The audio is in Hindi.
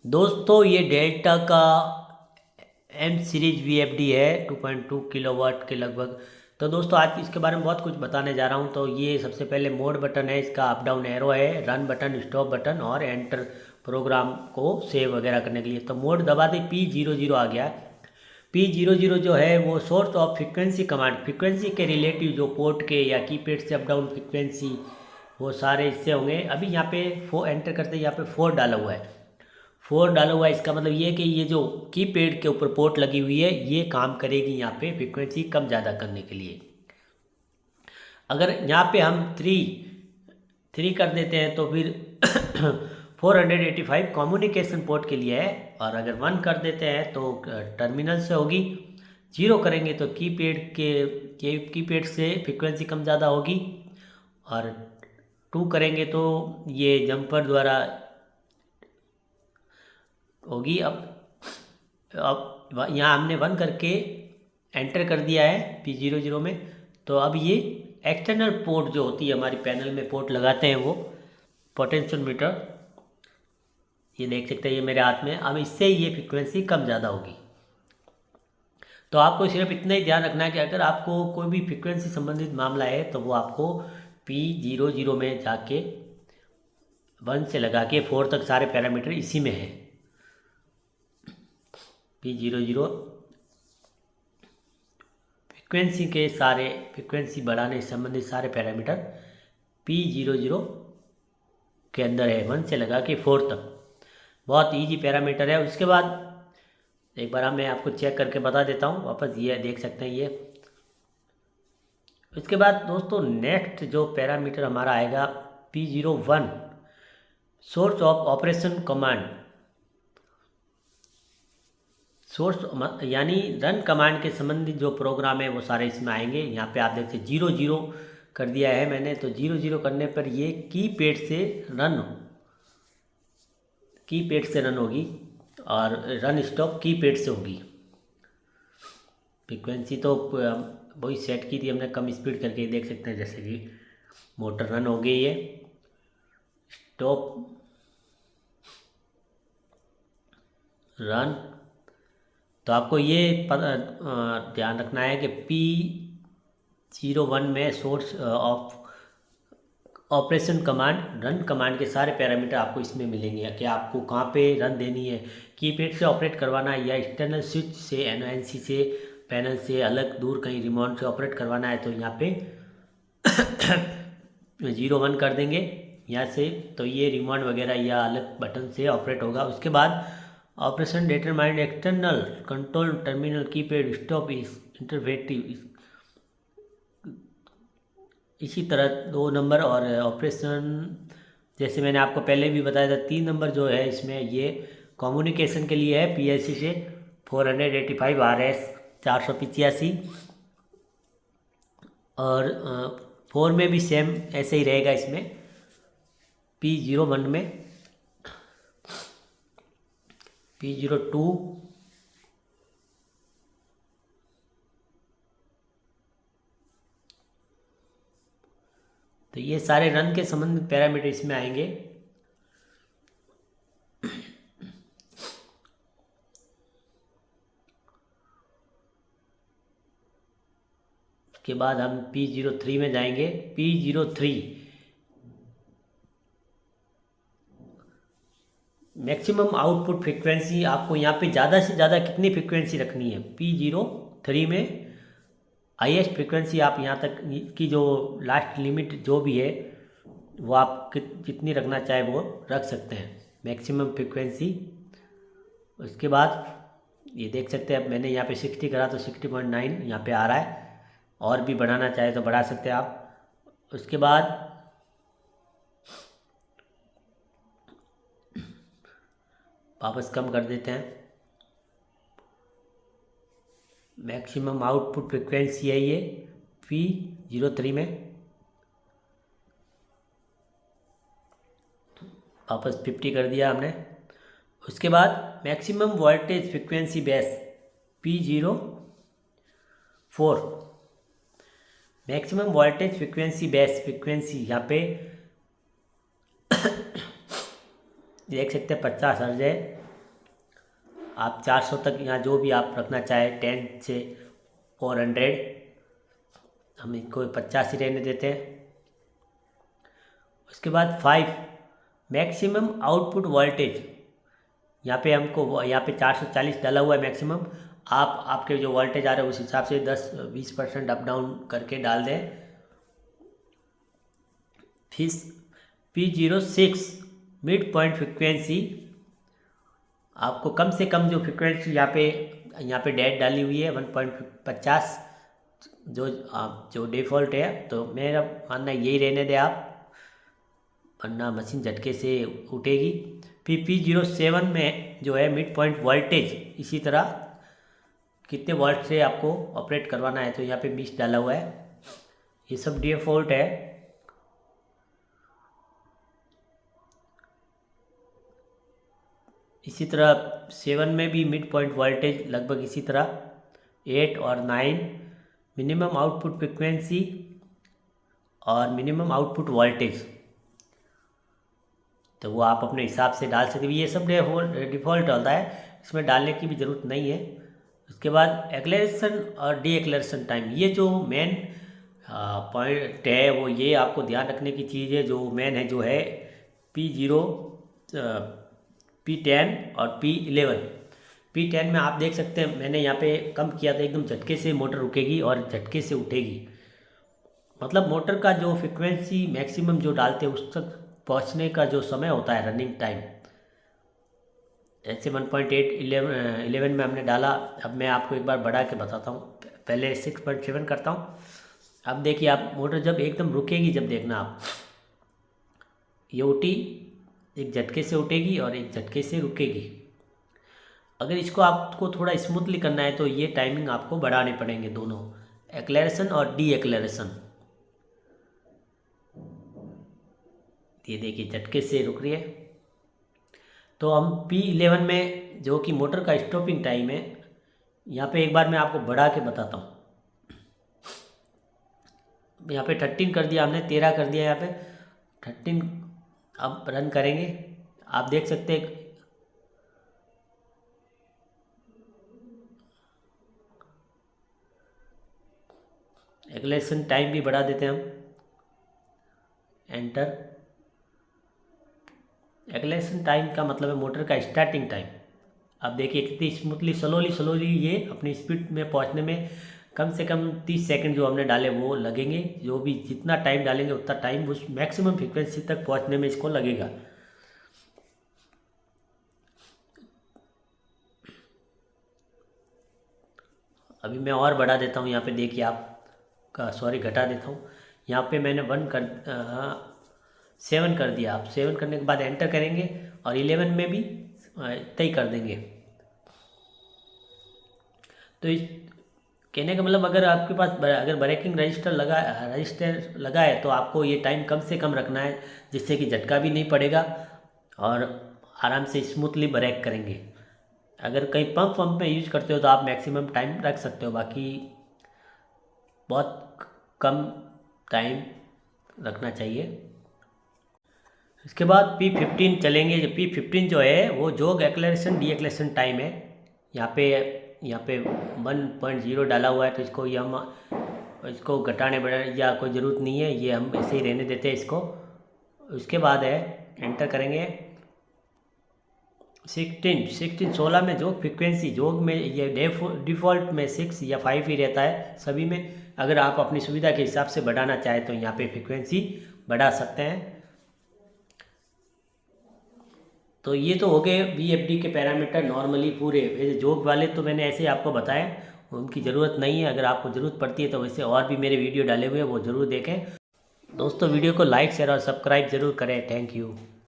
दोस्तों ये डेल्टा का एम सीरीज वीएफडी है 2.2 किलोवाट के लगभग। तो दोस्तों आज इसके बारे में बहुत कुछ बताने जा रहा हूँ। तो ये सबसे पहले मोड बटन है, इसका अप डाउन एरो है, रन बटन, स्टॉप बटन और एंटर प्रोग्राम को सेव वगैरह करने के लिए। तो मोड दबा दे P00 आ गया। P00 जो है वो source of frequency command, frequency के रिलेटिव जो पोर्ट के या कीपैड से अप डाउन फ्रिक्वेंसी वो सारे इससे होंगे। अभी यहाँ पे 4 एंटर करते, यहाँ पे 4 डाला हुआ है। 4 डाला हुआ है, इसका मतलब ये है कि ये जो कीपैड के ऊपर पोर्ट लगी हुई है ये काम करेगी यहाँ पे फ्रिक्वेंसी कम ज़्यादा करने के लिए। अगर यहाँ पे हम 3 कर देते हैं तो फिर 485 कम्युनिकेशन पोर्ट के लिए है, और अगर 1 कर देते हैं तो टर्मिनल से होगी। 0 करेंगे तो कीपैड से फ्रिक्वेंसी कम ज़्यादा होगी, और 2 करेंगे तो ये जंपर द्वारा होगी। अब यहाँ हमने 1 करके एंटर कर दिया है P00 में। तो अब ये एक्सटर्नल पोर्ट जो होती है हमारी पैनल में पोर्ट लगाते हैं वो पोटेंशियल मीटर, ये देख सकते हैं ये मेरे हाथ में। अब इससे ये फ्रिक्वेंसी कम ज़्यादा होगी। तो आपको सिर्फ इतना ही ध्यान रखना है कि अगर आपको कोई भी फ्रिक्वेंसी संबंधित मामला है तो वो आपको P00 में जाके 1 से लगा के 4 तक सारे पैरामीटर इसी में है। P00 फ्रिक्वेंसी के सारे फ्रिक्वेंसी बढ़ाने से संबंधित सारे पैरामीटर P00 के अंदर है, 1 से लगा के 4 तक। बहुत इजी पैरामीटर है। उसके बाद एक बार मैं आपको चेक करके बता देता हूँ वापस, ये देख सकते हैं ये। उसके बाद दोस्तों नेक्स्ट जो पैरामीटर हमारा आएगा P01 source of operation command. Source यानी रन कमांड के संबंधित जो प्रोग्राम है वो सारे इसमें आएंगे। यहाँ पे आप देखते 00 कर दिया है मैंने, तो 00 करने पर ये कीपैड से रन होगी, और रन स्टॉप कीपैड से होगी। फ्रिक्वेंसी तो वही सेट की थी हमने कम स्पीड करके, देख सकते हैं जैसे कि मोटर रन हो गई है। स्टॉप रन, तो आपको ये ध्यान रखना है कि P01 में source of operation command, run command के सारे पैरामीटर आपको इसमें मिलेंगे कि आपको कहाँ पे रन देनी है, कीपैड से ऑपरेट करवाना है या एक्सटर्नल स्विच से एनओएनसी से पैनल से अलग दूर कहीं रिमोट से ऑपरेट करवाना है। तो यहाँ पे 01 कर देंगे यहाँ से, तो ये रिमोट वगैरह या अलग बटन से ऑपरेट होगा। उसके बाद operation determined external control terminal keypad stop इस इंटरफेटिव, इसी तरह 2 नंबर। और ऑपरेशन जैसे मैंने आपको पहले भी बताया था 3 नंबर जो है इसमें ये कम्युनिकेशन के लिए है PLC से 485 RS 485। और 4 में भी सेम ऐसे ही रहेगा इसमें P01 में। P02 तो ये सारे रन के संबंधित पैरामीटर इसमें आएंगे। उसके बाद हम P03 में जाएंगे। P03 मैक्सिमम आउटपुट फ्रिक्वेंसी, आपको यहाँ पे ज़्यादा से ज़्यादा कितनी फ्रिक्वेंसी रखनी है। P03 में हाईएस्ट फ्रिक्वेंसी आप यहाँ तक की जो लास्ट लिमिट जो भी है वो आप जितनी रखना चाहे वो रख सकते हैं, मैक्सिमम फ्रिक्वेंसी। उसके बाद ये देख सकते हैं अब मैंने यहाँ पे 60 करा तो 60.9 यहाँ पे आ रहा है, और भी बढ़ाना चाहे तो बढ़ा सकते हैं आप। उसके बाद वापस कम कर देते हैं। मैक्सिमम आउटपुट फ्रिक्वेंसी है ये P03 में, वापस 50 कर दिया हमने। उसके बाद maximum voltage frequency base P04, maximum voltage frequency base frequency यहाँ पे देख सकते हैं 50 हर्ट्ज है। आप 400 तक यहाँ जो भी आप रखना चाहें, 10 से 400, हम इनको 50 ही रहने देते हैं। उसके बाद 5 मैक्सिमम आउटपुट वोल्टेज, यहाँ पे हमको यहाँ पे 440 डाला हुआ है मैक्सिमम। आप आपके जो वोल्टेज आ रहे हैं उस हिसाब से 10-20% अप डाउन करके डाल दें। फिर P06 मिड पॉइंट फ्रिक्वेंसी, आपको कम से कम जो फ्रिक्वेंसी यहाँ पे डेट डाली हुई है 1.50 जो डिफ़ॉल्ट है, तो मेरा मानना यही रहने दें आप, वरना मशीन झटके से उठेगी। फिर P07 में जो है मिड पॉइंट वोल्टेज, इसी तरह कितने वोल्ट से आपको ऑपरेट करवाना है, तो यहाँ पे 20 डाला हुआ है। ये सब डिफ़ॉल्ट है। इसी तरह 7 में भी मिड पॉइंट वोल्टेज लगभग इसी तरह 8 और 9 मिनिमम आउटपुट फ्रिक्वेंसी और मिनिमम आउटपुट वोल्टेज, तो वो आप अपने हिसाब से डाल सकते हैं। ये सब डिफ़ॉल्ट होता है, इसमें डालने की भी ज़रूरत नहीं है। उसके बाद एक्लेरेशन और डी एक्लेरेशन टाइम, ये जो मेन पॉइंट है वो ये आपको ध्यान रखने की चीज़ है। जो मेन है जो है P0, P10 और P11। P10 में आप देख सकते हैं मैंने यहाँ पे कम किया था, एकदम झटके से मोटर रुकेगी और झटके से उठेगी। मतलब मोटर का जो फ्रिक्वेंसी मैक्सिमम जो डालते हैं उस तक पहुँचने का जो समय होता है, रनिंग टाइम, ऐसे 1.8 11 में हमने डाला। अब मैं आपको एक बार बढ़ा के बताता हूँ, पहले 6.7 करता हूँ। अब देखिए आप, मोटर जब एकदम रुकेगी, जब देखना आप, ये उठी, एक झटके से उठेगी और एक झटके से रुकेगी। अगर इसको आपको थोड़ा स्मूथली करना है तो ये टाइमिंग आपको बढ़ाने पड़ेंगे दोनों, एक्लेरेशन और डी एक्लेरेशन। ये देखिए झटके से रुक रही है। तो हम P11 में जो कि मोटर का स्टॉपिंग टाइम है, यहाँ पे एक बार मैं आपको बढ़ा के बताता हूँ। यहाँ पे 13 कर दिया हमने, 13 कर दिया यहाँ पे 13। अब रन करेंगे, आप देख सकते हैं एक्लेरेशन टाइम भी बढ़ा देते हैं हम, एंटर। एक्लेरेशन टाइम का मतलब है मोटर का स्टार्टिंग टाइम। अब देखिए कितनी स्मूथली स्लोली ये अपनी स्पीड में पहुंचने में कम से कम 30 सेकंड जो हमने डाले वो लगेंगे। जो भी जितना टाइम डालेंगे उतना टाइम उस मैक्सिमम फ्रिक्वेंसी तक पहुंचने में इसको लगेगा। अभी मैं और बढ़ा देता हूँ, यहाँ पे देखिए आप का, सॉरी घटा देता हूँ। यहाँ पे मैंने 7 कर दिया। आप 7 करने के बाद एंटर करेंगे और 11 में भी तय कर देंगे। तो इस कहने का मतलब, अगर आपके पास अगर ब्रेकिंग रजिस्टर लगा है तो आपको ये टाइम कम से कम रखना है, जिससे कि झटका भी नहीं पड़ेगा और आराम से स्मूथली ब्रेक करेंगे। अगर कहीं पंप में यूज करते हो तो आप मैक्सिमम टाइम रख सकते हो, बाकी बहुत कम टाइम रखना चाहिए। इसके बाद P15 चलेंगे। जो P15 जो है वो जोग एक्लेरेशन डी एक्लेरेशन टाइम है। यहाँ पे 1.0 डाला हुआ है, तो इसको ये हम इसको घटाने बढ़ाने या कोई ज़रूरत नहीं है, ये हम ऐसे ही रहने देते हैं इसको। उसके बाद है एंटर करेंगे 16 में जोग फ्रिक्वेंसी, जोग में ये डिफ़ॉल्ट में 6 या 5 ही रहता है सभी में। अगर आप अपनी सुविधा के हिसाब से बढ़ाना चाहें तो यहाँ पे फ्रिक्वेंसी बढ़ा सकते हैं। तो ये तो हो गए VFD के पैरामीटर नॉर्मली पूरे। वैसे जोग वाले तो मैंने ऐसे आपको बताया, उनकी ज़रूरत नहीं है। अगर आपको ज़रूरत पड़ती है तो वैसे और भी मेरे वीडियो डाले हुए हैं, वो ज़रूर देखें। दोस्तों वीडियो को लाइक शेयर और सब्सक्राइब ज़रूर करें। Thank you.